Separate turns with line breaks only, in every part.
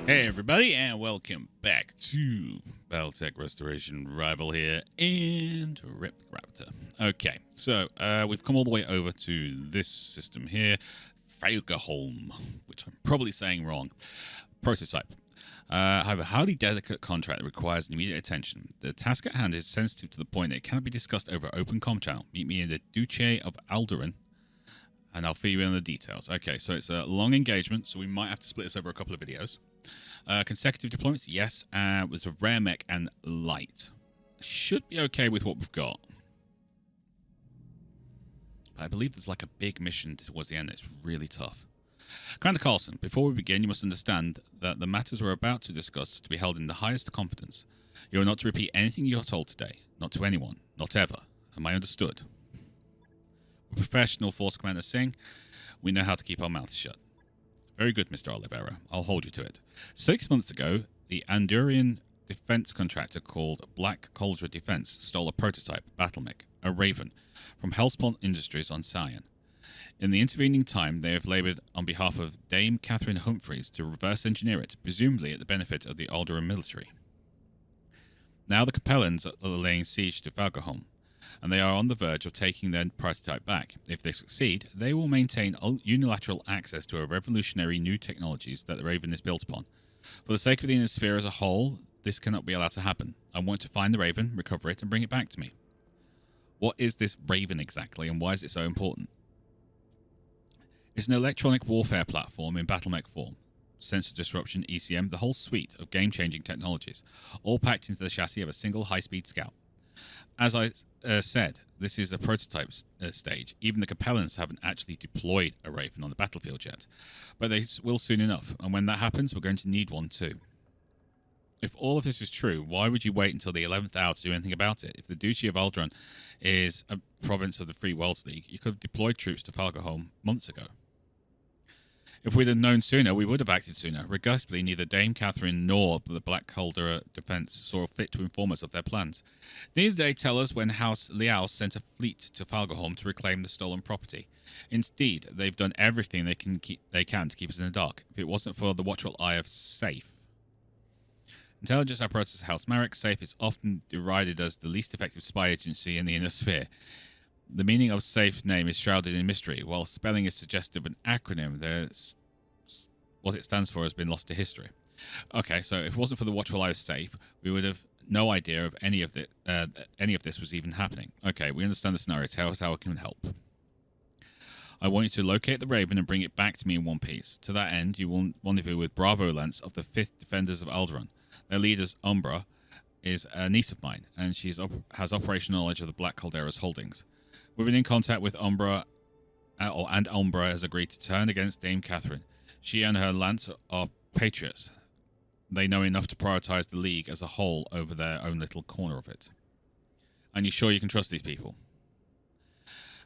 Hey everybody, and welcome back to BattleTech Restoration Rival here, and Rip the Raptor. Okay, so we've come all the way over to this system here, Falkerholm, which I'm probably saying wrong. Prototype. I have a highly delicate contract that requires immediate attention. The task at hand is sensitive to the point that it cannot be discussed over open comm channel. Meet me in the Duce of Alderaan, and I'll fill you in on the details. Okay, so it's a long engagement, so we might have to split this over a couple of videos. Consecutive deployments, yes. With a rare mech and light. Should be okay with what we've got. But I believe there's like a big mission towards the end that's really tough. Commander Carlson, before we begin, you must understand that the matters we're about to discuss are to be held in the highest confidence. You are not to repeat anything you are told today. Not to anyone. Not ever. Am I understood? We're professional Force Commander Singh. We know how to keep our mouths shut. Very good, Mr. Oliveira. I'll hold you to it. 6 months ago, the Andorian defense contractor called Black Cauldron Defense stole a prototype BattleMech, a Raven, from Hellspawn Industries on Cyan. In the intervening time, they have laboured on behalf of Dame Catherine Humphreys to reverse engineer it, presumably at the benefit of the Alderaan military. Now the Capellans are laying siege to Falkerholm, and they are on the verge of taking their prototype back. If they succeed, they will maintain unilateral access to a revolutionary new technologies that the Raven is built upon. For the sake of the inner sphere as a whole, this cannot be allowed to happen. I want to find the Raven, recover it, and bring it back to me. What is this Raven exactly, and why is it so important? It's an electronic warfare platform in BattleMech form. Sensor disruption, ECM, the whole suite of game-changing technologies, all packed into the chassis of a single high-speed scout. As I said, this is a prototype stage. Even the Capellans haven't actually deployed a Raven on the battlefield yet, but they will soon enough, and when that happens, we're going to need one too. If all of this is true, why would you wait until the 11th hour to do anything about it? If the Duchy of Alderaan is a province of the Free Worlds League, you could have deployed troops to Falkerholm months ago. If we'd have known sooner, we would have acted sooner. Regrettably, neither Dame Catherine nor the Black Cauldron Defense saw fit to inform us of their plans. Neither did they tell us when House Liao sent a fleet to Falkerholm to reclaim the stolen property. Indeed, they've done everything they can to keep us in the dark. If it wasn't for the watchful eye of Safe. Intelligence apparatus House Marek, Safe is often derided as the least effective spy agency in the inner sphere. The meaning of Safe's name is shrouded in mystery. While spelling is suggestive of an acronym, what it stands for has been lost to history. Okay, so if it wasn't for the watchful eye of Safe, we would have no idea of any of this was even happening. Okay, we understand the scenario. Tell us how it can help. I want you to locate the Raven and bring it back to me in one piece. To that end, you will rendezvous with Bravo Lance of the 5th Defenders of Alderaan. Their leader, Umbra, is a niece of mine, and she has operational knowledge of the Black Calderas holdings. We've been in contact with Umbra, and Umbra has agreed to turn against Dame Catherine. She and her lance are patriots. They know enough to prioritize the League as a whole over their own little corner of it. And you sure you can trust these people?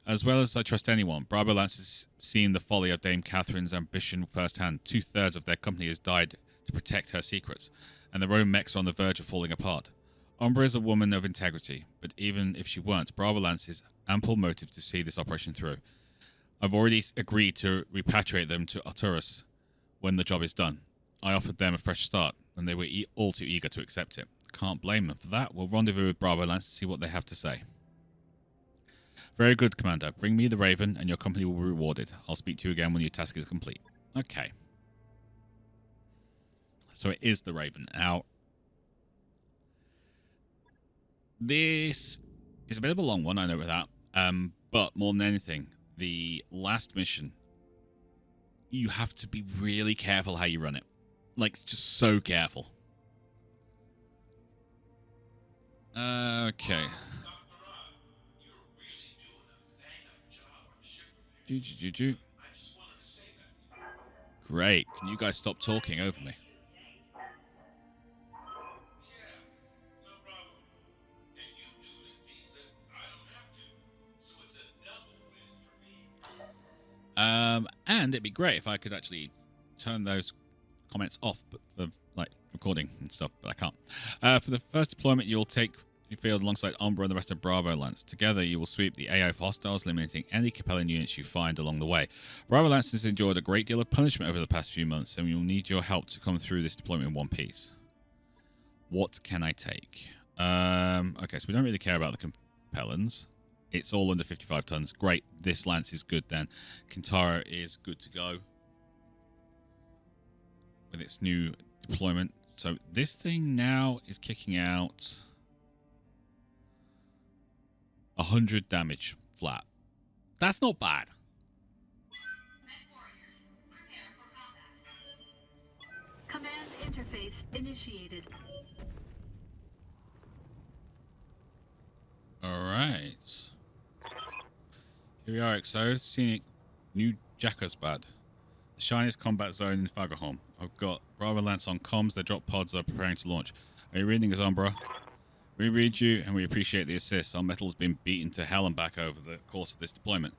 As well as I trust anyone, Bravo Lance has seen the folly of Dame Catherine's ambition firsthand. 2/3 of their company has died to protect her secrets, and their own mechs are on the verge of falling apart. Umbra is a woman of integrity, but even if she weren't, Bravo Lance has ample motive to see this operation through. I've already agreed to repatriate them to Arturus when the job is done. I offered them a fresh start, and they were all too eager to accept it. Can't blame them for that. We'll rendezvous with Bravo Lance to see what they have to say. Very good, Commander. Bring me the Raven, and your company will be rewarded. I'll speak to you again when your task is complete. Okay. So it is the Raven. Now, this is a bit of a long one, I know with that. But more than anything, the last mission, you have to be really careful how you run it. Like, just so careful. Okay. Great. Can you guys stop talking over me? And it'd be great if I could actually turn those comments off, but for like recording and stuff, but I can't. For the first deployment, you'll take field alongside Umbra and the rest of Bravo Lance. Together, you will sweep the AI of hostiles, eliminating any compelling units you find along the way. Bravo Lance has endured a great deal of punishment over the past few months, and we will need your help to come through this deployment in one piece. What can I take? Okay, so we don't really care about the compellens. It's all under 55 tons. Great, this Lance is good then. Kintara is good to go with its new deployment. So this thing now is kicking out 100 damage flat. That's not bad.
MechWarriors, prepare for combat. Command interface initiated.
Alright. Here we are, XO. Scenic New Jakobsbad. The shiniest combat zone in Fagerholm. I've got Bravo Lance on comms. Their drop pods are preparing to launch. Are you reading us, Umbra? We read you, and we appreciate the assist. Our metal's been beaten to hell and back over the course of this deployment,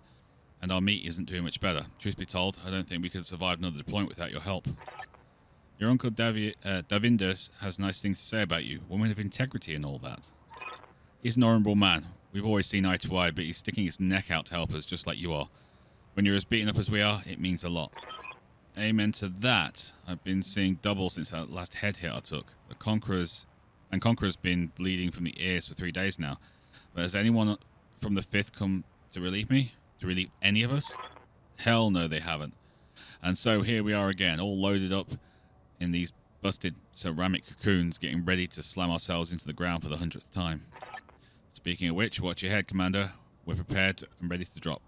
and our meat isn't doing much better. Truth be told, I don't think we could survive another deployment without your help. Your uncle Davinder has nice things to say about you. Woman of integrity and all that. He's an honourable man. We've always seen eye to eye, but he's sticking his neck out to help us, just like you are. When you're as beaten up as we are, it means a lot. Amen to that. I've been seeing double since that last head hit I took. The Conqueror's been bleeding from the ears for 3 days now. But has anyone from the 5th come to relieve me? To relieve any of us? Hell no, they haven't. And so here we are again, all loaded up in these busted ceramic cocoons, getting ready to slam ourselves into the ground for the 100th time. Speaking of which, watch your head, Commander. We're prepared and ready to drop.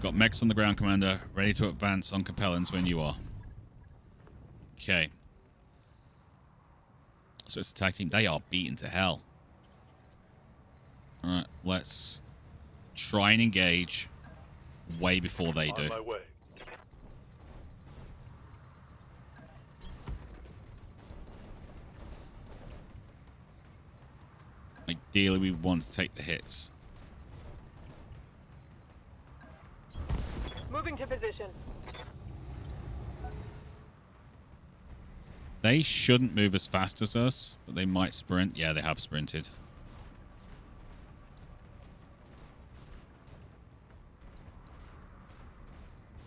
Got mechs on the ground, Commander. Ready to advance on compellens when you are. Okay. So it's a tag team. They are beaten to hell. Alright, let's try and engage way before they do.
On my way.
Ideally, we want to take the hits.
Moving to position.
They shouldn't move as fast as us, but they might sprint. Yeah, they have sprinted.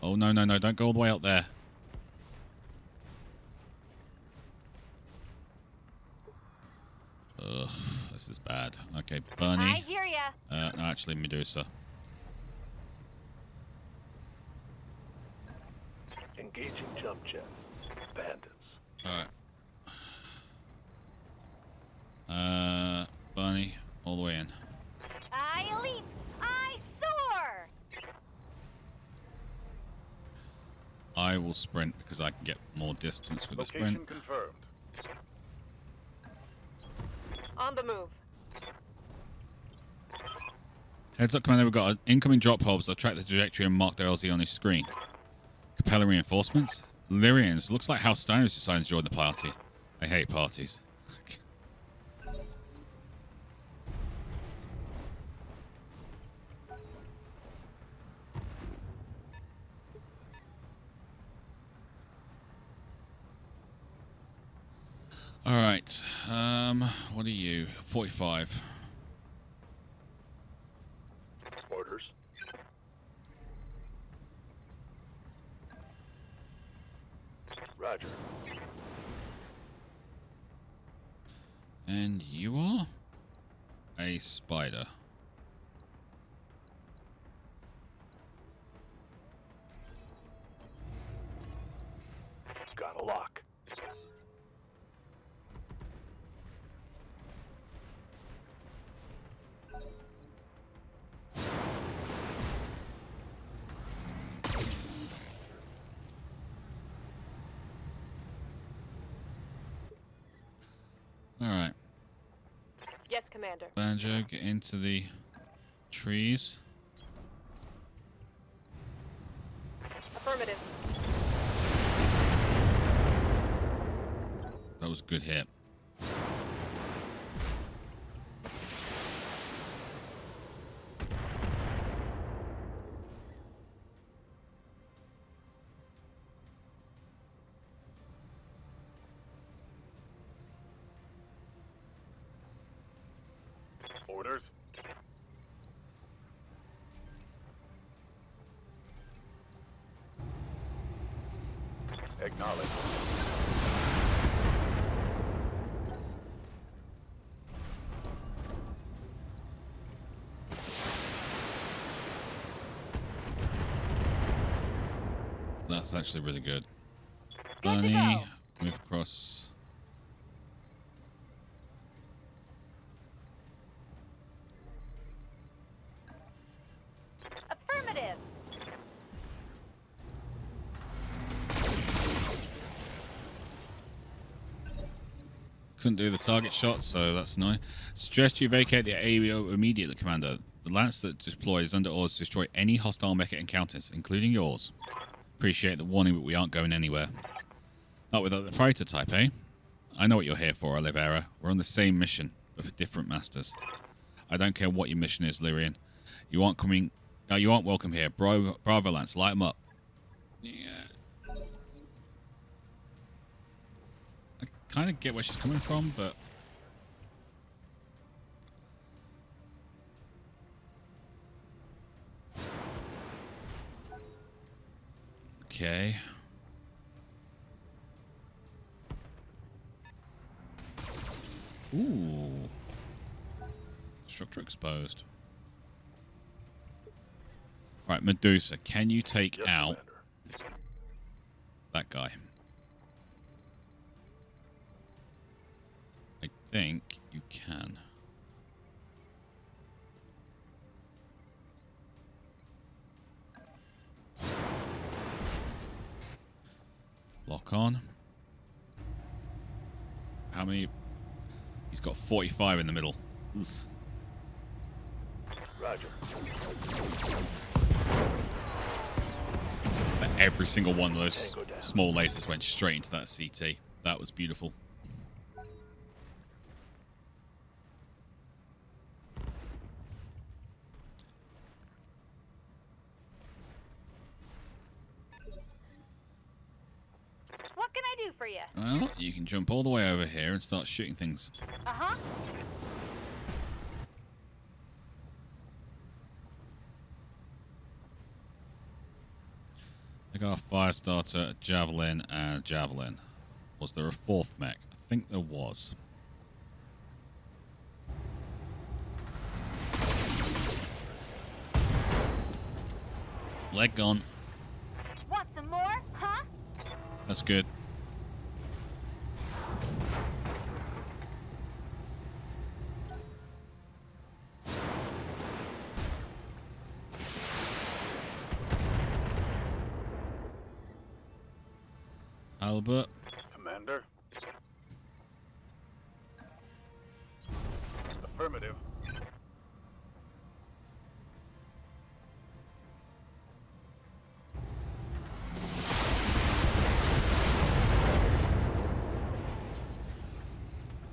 Oh, no, no, no. Don't go all the way up there. Ugh, this is bad. Okay, Bernie.
I hear ya.
No, actually, Medusa.
Engaging jump jet. Bandits.
Alright. Bernie, all the way in.
I leap. I soar.
I will sprint because I can get more distance with the
Location
sprint.
confirmed.
On the move.
Heads up, Commander. We've got incoming drop pods. I'll track the trajectory and mark their LZ on his screen. Capella reinforcements? Lyrians. Looks like House Steiner's decided to join the party. I hate parties. Alright. What are you? 45.
Orders. Roger.
And you are? A spider.
Got a lock.
Alright.
Yes, Commander.
Banjo, get into the trees.
Affirmative.
That was a good hit.
Orders. Acknowledge.
That's actually really good.
Good to
Bunny,
go.
move across.
Affirmative.
Couldn't do the target shot, so that's annoying. Suggest you vacate the area immediately, Commander. The lance that deploys is under orders to destroy any hostile mecha encounters, including yours. Appreciate the warning, but we aren't going anywhere. Not without the fighter type, eh? I know what you're here for, Olivera. We're on the same mission, but for different masters. I don't care what your mission is, Lyrian. You aren't coming... No, you aren't welcome here. Bravo Lance, light 'em up. Yeah. I kind of get where she's coming from, but... Okay. Ooh. Structure exposed. Right, Medusa, can you take
Yes,
out
Commander.
that guy? I think you can. Lock on. How many? He's got 45 in the middle. Ugh.
Roger.
But every single one of those
Tango down.
small lasers went straight into that CT. That was beautiful.
What can I do for you?
Well, you can jump all the way over here and start shooting things.
Uh-huh.
I got a fire starter, a javelin, and a javelin. Was there a fourth mech? I think there was. Leg gone.
Want some more? Huh?
That's good. Albert.
Commander. Affirmative.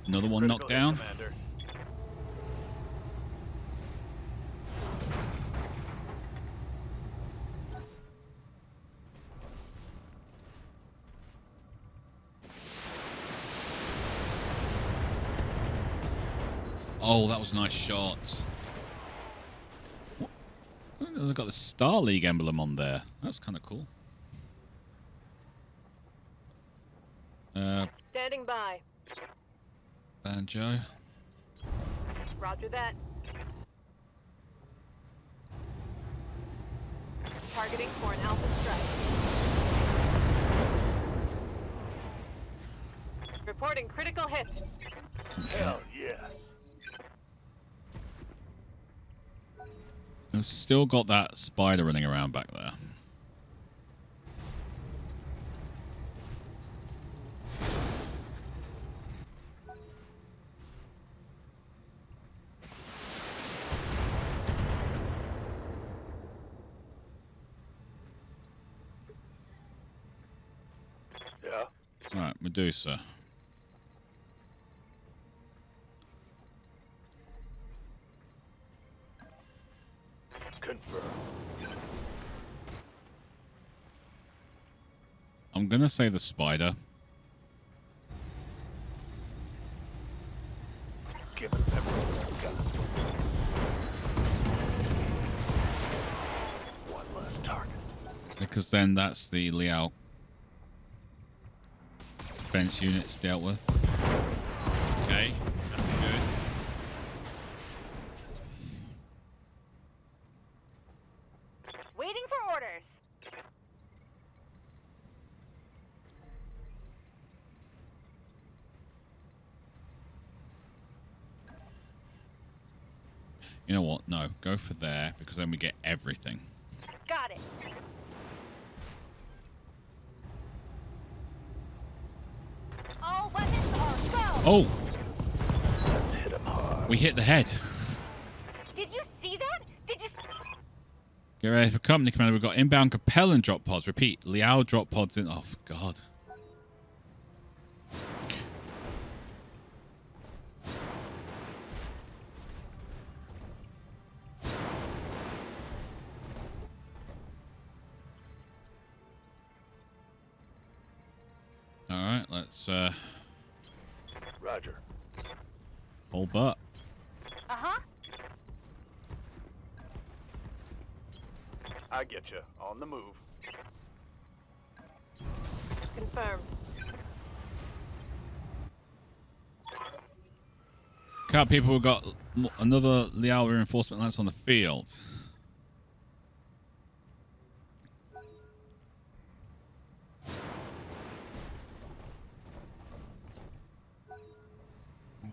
Another one knocked
Critical hit,
down.
Commander.
Oh, that was a nice shot. What? They've got the Star League emblem on there. That's kind of cool.
Standing by.
Banjo.
Roger that. Targeting for an alpha strike. Reporting critical hit.
Hell yeah.
We've still got that spider running around back there.
Yeah.
Right, Medusa.
Confirm.
I'm going to say the spider.
Give it everything I've got.
Because then that's the layout defense units dealt with. Okay, that's good.
Waiting for orders.
You know what? No, go for there because then we get everything.
Got it. All weapons on go.
Oh,
Let's hit him hard.
we hit the head.
Did you see that? Did you?
Get ready for company commander. We've got inbound Capellan drop pods. Repeat, Liao drop pods in. Oh, God. All right, let's
Roger.
hold butt.
Uh-huh.
I get you. On the move.
Confirmed.
Cut people. We've got another Liao reinforcement lance on the field.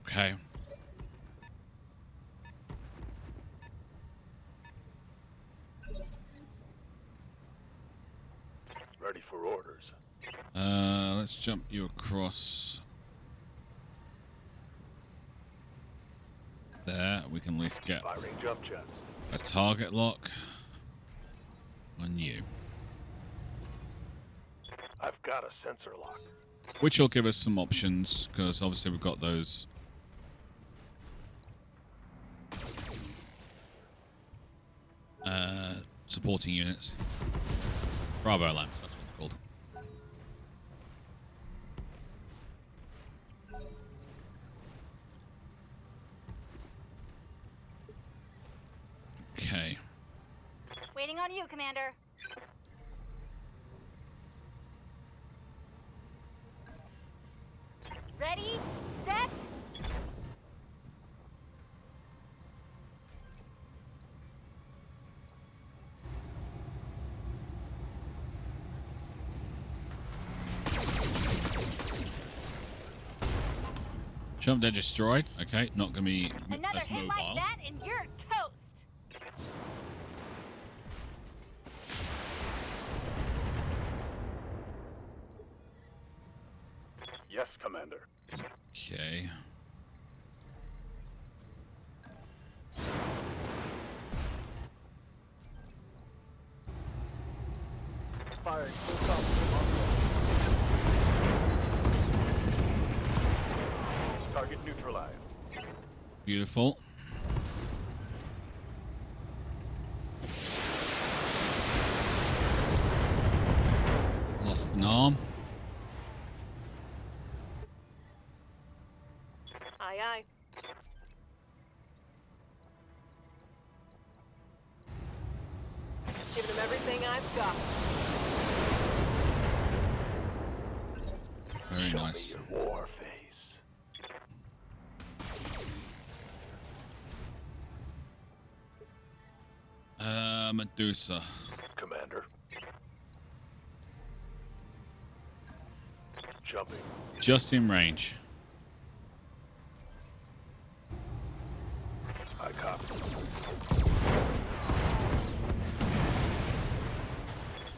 Okay.
Ready for orders.
Let's jump you across there. We can at least get
Firing jump jets.
a target lock on you,
I've got a sensor lock.
which will give us some options because obviously we've got those supporting units. Bravo Lance, that's what they're called. Okay.
Waiting on you, Commander. Ready, set.
Jump, they're destroyed. Okay, not gonna be
Another
as
hit
mobile.
like that and you're toast.
Yes, Commander.
Okay.
Firing. Target neutralized.
Beautiful. Lost an arm.
Aye, aye. Giving them everything I've got.
Very
Show
nice.
me your war face.
Medusa.
Commander. Jumping.
Just in range.
I copy.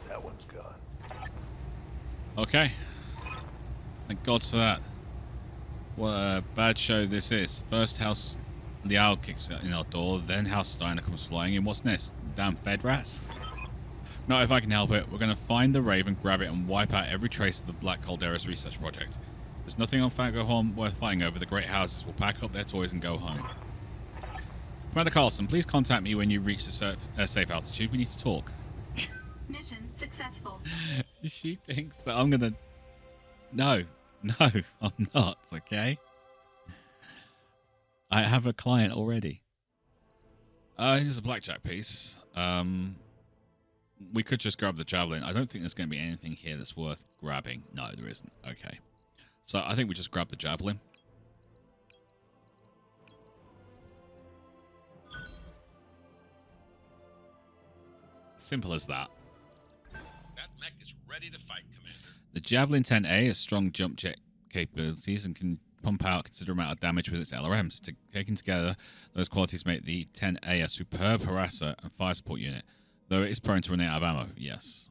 That one's gone.
Okay. Thank gods for that. What a bad show this is. First House Liao kicks in our door, then House Steiner comes flying in. What's next? Damn Fed rats? Not if I can help it. We're going to find the Raven, grab it, and wipe out every trace of the Black Calderas research project. There's nothing on Fagoholm worth fighting over. The great houses will pack up their toys and go home. Commander Carlson, please contact me when you reach the safe altitude. We need to talk.
Mission successful.
She thinks that I'm going to... No, I'm not, okay? I have a client already. Here's a blackjack piece. We could just grab the javelin. I don't think there's going to be anything here that's worth grabbing. No, there isn't. Okay. So I think we just grab the javelin. Simple as that.
That mech is ready to fight, Commander.
The Javelin 10A has strong jump jet capabilities and can pump out a considerable amount of damage with its LRMs. Taken together, those qualities make the 10A a superb harasser and fire support unit, though it is prone to running out of ammo, yes.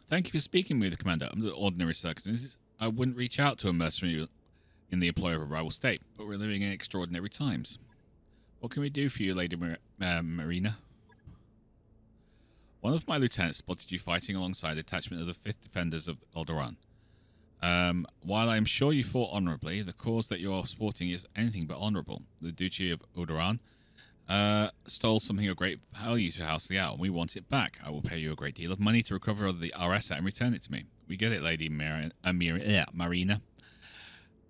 Thank you for speaking with me, Commander. Under ordinary circumstances, I wouldn't reach out to a mercenary in the employ of a rival state, but we're living in extraordinary times. What can we do for you, Lady Marina? One of my lieutenants spotted you fighting alongside a detachment of the 5th Defenders of Alderaan. While I am sure you fought honorably, the cause that you are supporting is anything but honorable. The Duchy of Alderaan stole something of great value to House Liao, and we want it back. I will pay you a great deal of money to recover the RS and return it to me. We get it, Lady Marina.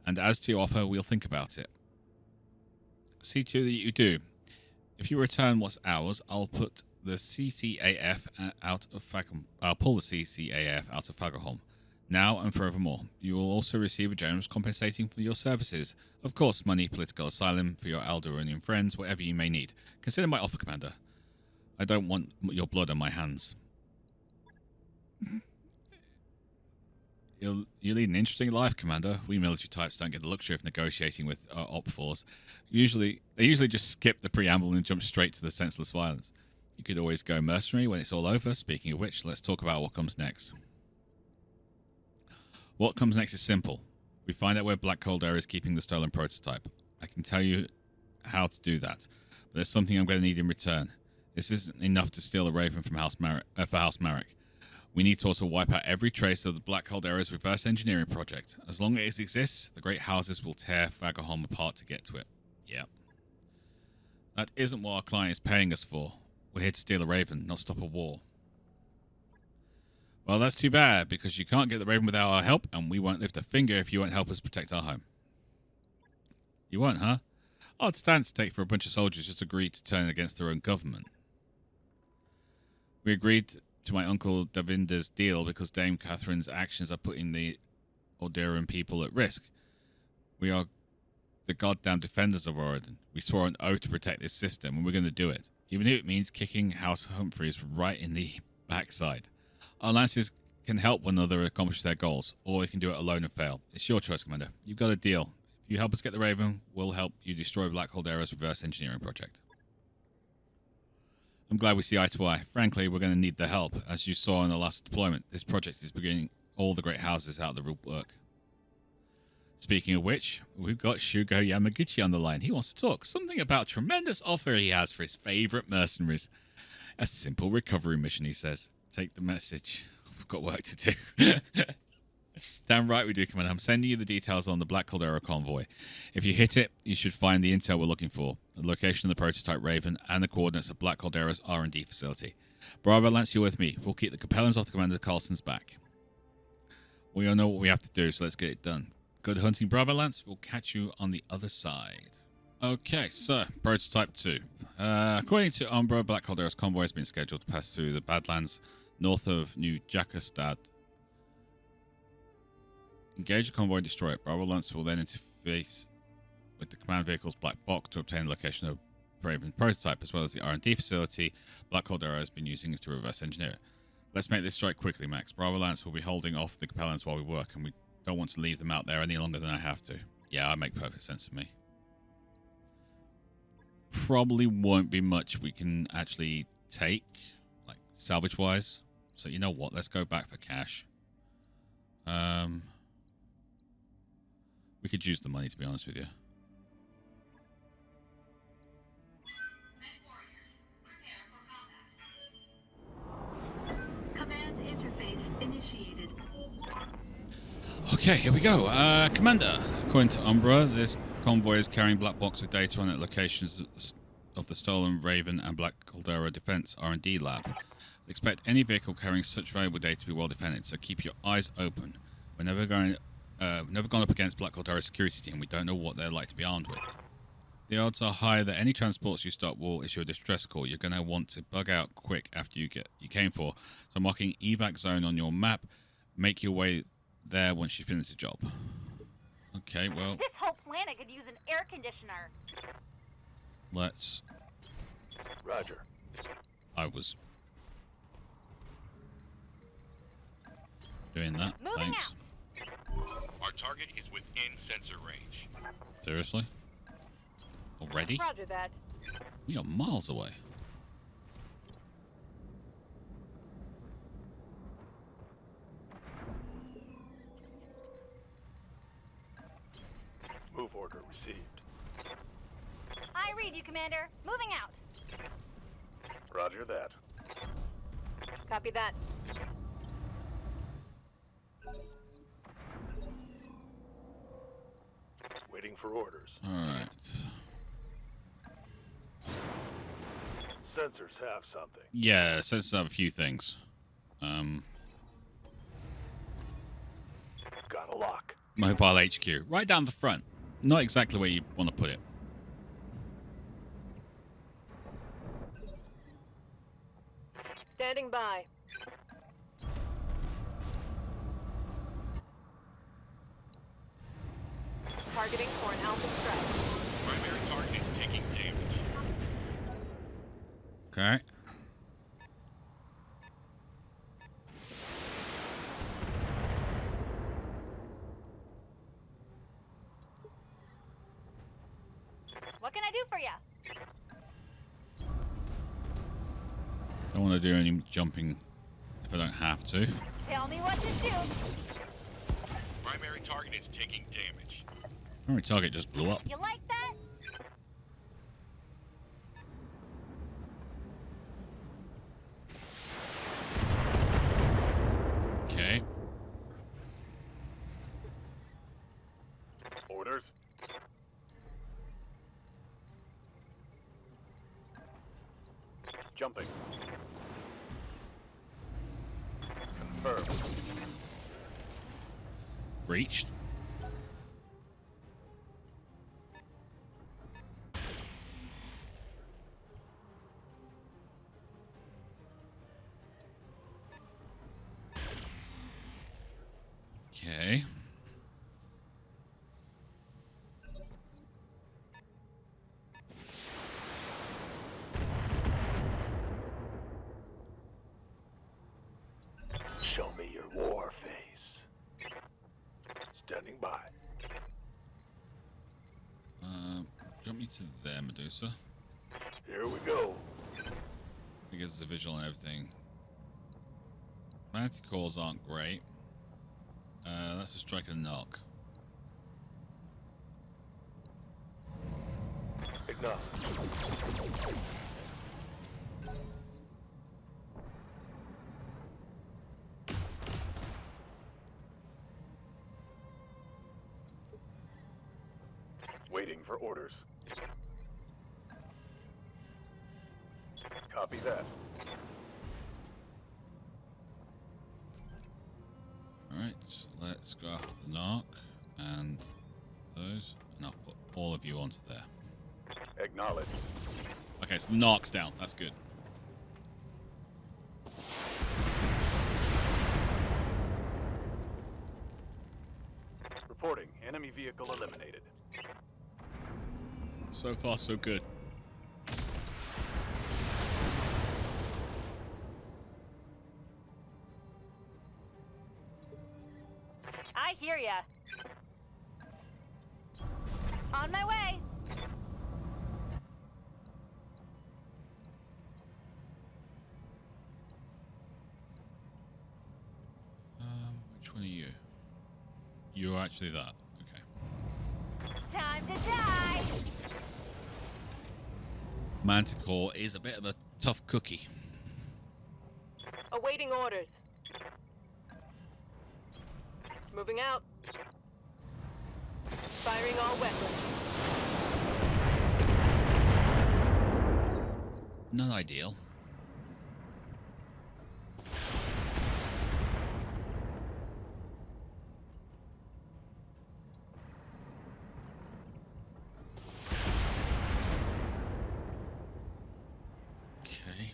And as to your offer, we'll think about it. See to it that you do. If you return what's ours, I'll put the CCAF out of I'll pull the CCAF out of Fagahom, now and forevermore. You will also receive a generous compensating for your services. Of course, money, political asylum for your Alderanian friends, whatever you may need. Consider my offer, Commander. I don't want your blood on my hands. You lead an interesting life, Commander. We military types don't get the luxury of negotiating with Op-4s. They usually just skip the preamble and jump straight to the senseless violence. You could always go mercenary when it's all over. Speaking of which, let's talk about what comes next. What comes next is simple. We find out where Black Caldera is keeping the stolen prototype. I can tell you how to do that, but there's something I'm going to need in return. This isn't enough to steal a Raven from for House Marek. We need to also wipe out every trace of the Black Caldera's reverse engineering project. As long as it exists, the great houses will tear Fagahom apart to get to it. Yeah. That isn't what our client is paying us for. We're here to steal a Raven, not stop a war. Well, that's too bad, because you can't get the Raven without our help, and we won't lift a finger if you won't help us protect our home. You won't, huh? Odd stance to take for a bunch of soldiers just agreed to turn against their own government. We agreed to my uncle Davinder's deal because Dame Catherine's actions are putting the Alderan people at risk. We are the goddamn defenders of Oregon. We swore an oath to protect this system, and we're going to do it. Even if it means kicking House Humphreys right in the backside. Our lances can help one another accomplish their goals, or we can do it alone and fail. It's your choice, Commander. You've got a deal. If you help us get the Raven, we'll help you destroy Black Caldera's reverse engineering project. I'm glad we see eye to eye. Frankly, we're going to need the help. As you saw in the last deployment, this project is bringing all the great houses out of the real work. Speaking of which, we've got Shugo Yamaguchi on the line. He wants to talk. Something about a tremendous offer he has for his favorite mercenaries. A simple recovery mission, he says. Take the message. We've got work to do. Damn right we do, Commander. I'm sending you the details on the Black Caldera convoy. If you hit it, you should find the intel we're looking for, the location of the prototype Raven, and the coordinates of Black Caldera's R&D facility. Bravo, Lance, you're with me. We'll keep the Capellans off the Commander Carlson's back. We all know what we have to do, so let's get it done. Good hunting, Bravo, Lance. We'll catch you on the other side. Okay, so, Prototype 2. According to Umbra, Black Caldera's convoy has been scheduled to pass through the Badlands north of New Jakastad. Engage the convoy and destroy it. Bravo Lance will then interface with the command vehicle's black box to obtain the location of Raven prototype, as well as the R&D facility Black Caldera has been using to reverse engineer it. Let's make this strike quickly, Max. Bravo Lance will be holding off the Capellans while we work, and we don't want to leave them out there any longer than I have to. Yeah, that makes perfect sense for me. Probably won't be much we can actually take, like salvage-wise. So you know what? Let's go back for cash. We could use the money, to be honest with you.
MechWarriors, prepare for combat. Command interface initiated.
Okay, here we go. Commander, according to Umbra, this convoy is carrying black box with data on it locations of the stolen Raven and Black Caldera Defense R&D lab. Expect any vehicle carrying such valuable data to be well defended, so keep your eyes open. We're never gone up against Black Caldera's security team. We don't know what they're like to be armed with. The odds are high that any transports you stop will issue a distress call. You're going to want to bug out quick after you came for. So marking evac zone on your map. Make your way there once you finish the job. Okay, well,
This whole planet could use an air conditioner.
let's...
Roger.
I was doing that.
Moving
Thanks.
Our target is within sensor range.
Seriously? Already?
Roger that.
We are miles away.
Move order received.
I read you, Commander. Moving out.
Roger that.
Copy that.
Waiting for orders.
Alright.
Sensors have something.
Yeah, it says a few things.
Got a lock.
Mobile HQ. Right down the front. Not exactly where you want to put it.
Standing by. Targeting for an alpha strike.
Primary target is taking damage.
Okay.
What can I do for you?
Don't want to do any jumping if I don't have to.
Tell me what to do.
Primary target is taking damage.
Primary target just blew up.
You like that?
Okay.
Orders. Jumping. Confirmed.
Breached. Okay.
Show me your war face. Standing by.
Jump me to there, Medusa.
Here we go.
Because it's a visual and everything. Manticores aren't great. Let's just strike a knock.
Acknowledge. Waiting for orders. Copy that.
Alright, let's go after the knock and those, and I'll put all of you onto there.
Acknowledge.
Okay, so the knock's down. That's good.
Reporting. Enemy vehicle eliminated.
So far, so good.
I hear ya. On my way.
Which one are you? You're actually that. Okay.
Time to die.
Manticore is a bit of a tough cookie.
Awaiting orders. Moving out. Firing all weapons.
Not ideal. Okay.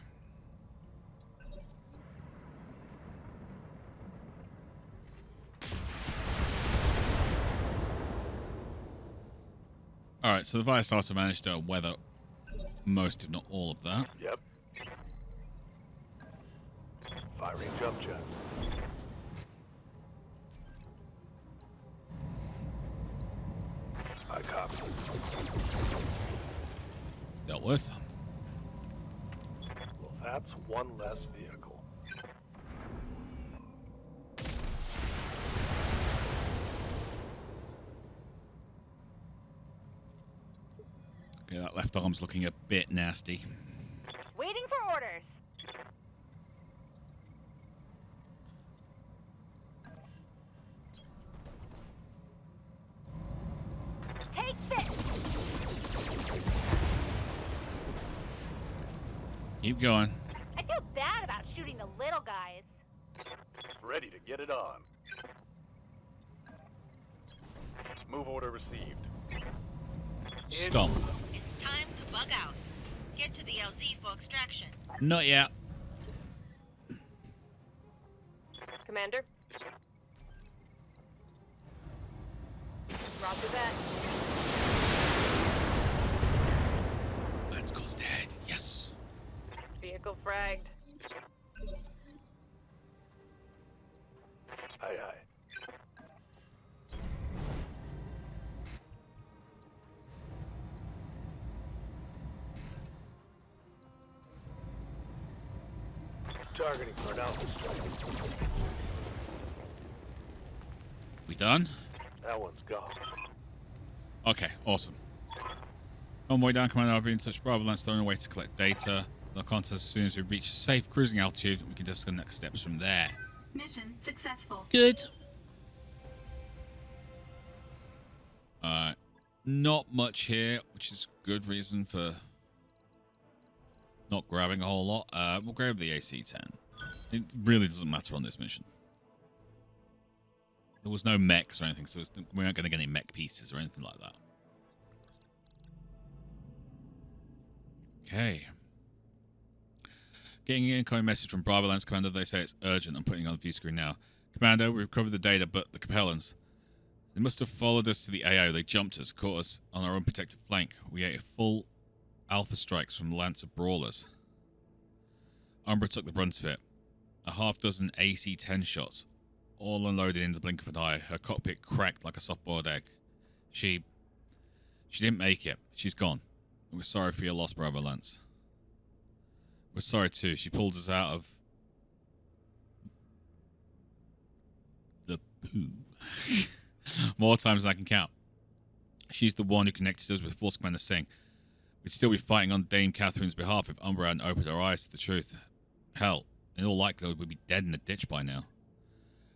Alright, so the Firestarter managed to weather most, if not all, of that.
Yep. Firing jump jet. I copy.
Dealt with.
Well, that's one less vehicle.
Okay, that left arm's looking a bit nasty.
Waiting for orders. Take this.
Keep going.
I feel bad about shooting the little guys.
Ready to get it on. Move order received.
Stop.
It's time to bug out. Get to the LZ for extraction.
Not yet.
Commander? Roger that.
Let's go dead. Yes.
Vehicle fragged.
Aye, aye. Targeting for an alpha strike.
We done?
That one's gone.
Okay, awesome. Convoy down, Commander. I'll be in touch. Bravo Lance throwing away to collect data. Lock onto us as soon as we reach a safe cruising altitude. We can discuss next steps from there.
Mission successful.
Good. Not much here, which is good reason for not grabbing a whole lot. We'll grab the AC-10. It really doesn't matter on this mission. There was no mechs or anything, so we aren't going to get any mech pieces or anything like that. Okay. Getting an incoming message from Bravo Lance Commander. They say it's urgent. I'm putting it on the view screen now. Commander, we've covered the data, but the Capellans. They must have followed us to the AO. They jumped us, caught us on our unprotected flank. We ate a full alpha strikes from the Lance of Brawlers. Umbra took the brunt of it. A half dozen AC-10 shots, all unloaded in the blink of an eye. Her cockpit cracked like a soft-boiled egg. She didn't make it. She's gone. We're sorry for your loss, Bravo Lance. We're sorry too. She pulled us out of the poo more times than I can count. She's the one who connected us with Force Commander Singh. We'd still be fighting on Dame Catherine's behalf if Umbra hadn't opened her eyes to the truth. Hell, in all likelihood, we'd be dead in a ditch by now.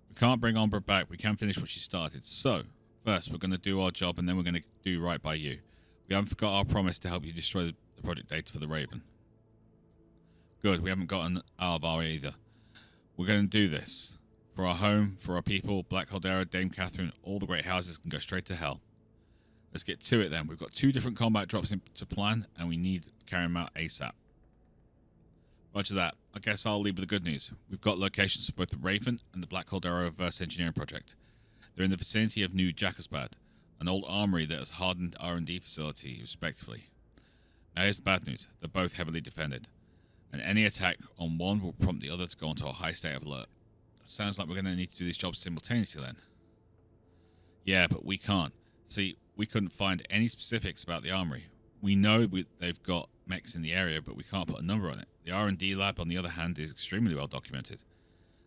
We can't bring Umbra back. We can finish what she started. So, first, we're going to do our job, and then we're going to do right by you. We haven't forgot our promise to help you destroy the project data for the Raven. Good, we haven't gotten out of our way either. We're going to do this. For our home, for our people, Black Caldera, Dame Catherine, all the great houses can go straight to hell. Let's get to it then. We've got 2 different combat drops to plan, and we need to carry them out ASAP. Roger that. I guess I'll leave with the good news. We've got locations for both the Raven and the Black Caldera Reverse Engineering Project. They're in the vicinity of New Jacobsbad, an old armory that has hardened R&D facility, respectively. Now here's the bad news. They're both heavily defended, and any attack on one will prompt the other to go into a high state of alert. Sounds like we're going to need to do these jobs simultaneously then. Yeah, but we can't. See, we couldn't find any specifics about the armory. We know they've got mechs in the area, but we can't put a number on it. The R&D lab, on the other hand, is extremely well documented.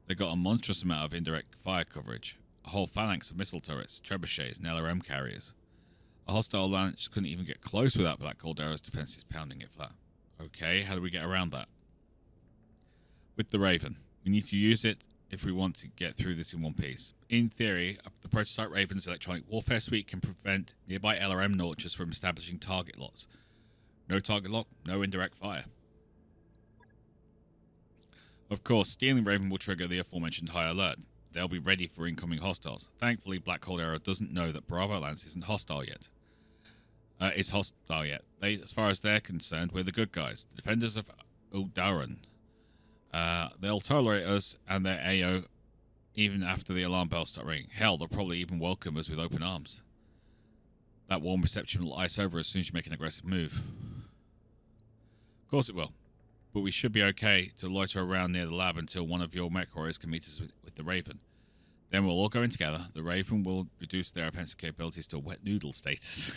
They've got a monstrous amount of indirect fire coverage, a whole phalanx of missile turrets, trebuchets, and LRM carriers. A hostile launch couldn't even get close without Black Caldera's defenses pounding it flat. Okay, how do we get around that? With the Raven. We need to use it if we want to get through this in one piece. In theory, the prototype Raven's electronic warfare suite can prevent nearby LRM launchers from establishing target locks. No target lock, no indirect fire. Of course, stealing Raven will trigger the aforementioned high alert. They'll be ready for incoming hostiles. Thankfully, Black Caldera doesn't know that Bravo Lance isn't hostile yet. As far as they're concerned, we're the good guys. The defenders of Udaran. They'll tolerate us and their AO even after the alarm bells start ringing. Hell, they'll probably even welcome us with open arms. That warm reception will ice over as soon as you make an aggressive move. Of course it will. But we should be okay to loiter around near the lab until one of your MechWarriors can meet us with the Raven. Then we'll all go in together. The Raven will reduce their offensive capabilities to a wet noodle status.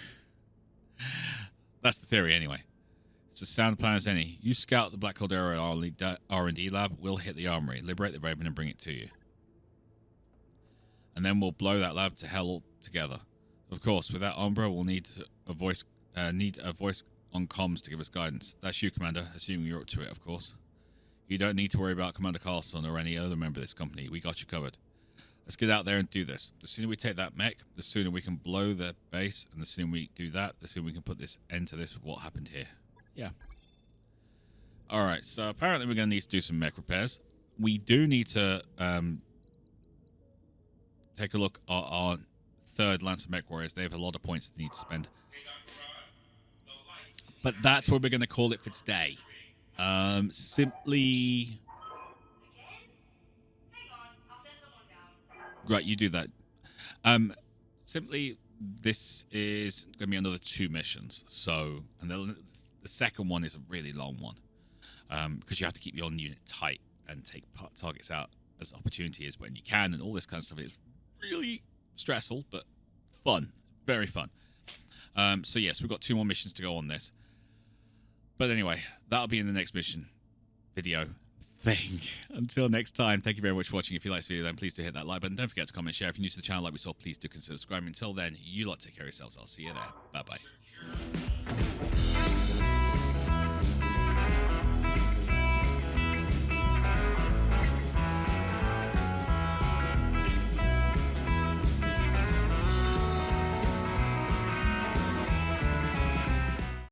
That's the theory anyway. It's as sound plan as any. You scout the Black Caldera R&D lab, we'll hit the armory, liberate the Raven and bring it to you. And then we'll blow that lab to hell altogether. Of course, without Umbra, we'll need a voice on comms to give us guidance. That's you, Commander, assuming you're up to it, of course. You don't need to worry about Commander Carlson or any other member of this company. We got you covered. Let's get out there and do this. The sooner we take that mech, the sooner we can blow the base, and the sooner we do that, the sooner we can put this end to this, what happened here. Yeah. Alright, so apparently we're going to need to do some mech repairs. We do need to take a look at our third Lancer MechWarriors. They have a lot of points they need to spend. But that's what we're going to call it for today. Simply... Right, you do that. Simply, this is going to be another 2 missions. So, and the second one is a really long one. Because you have to keep your unit tight and take targets out as opportunity is when you can, and all this kind of stuff. It's really stressful, but fun. Very fun. So yes, we've got 2 more missions to go on this. But anyway, that'll be in the next mission video thing. Until next time, thank you very much for watching. If you like this video, then please do hit that like button. Don't forget to comment, share. If you're new to the channel like we saw, please do consider subscribing. Until then, you lot take care of yourselves. I'll see you there. Bye-bye.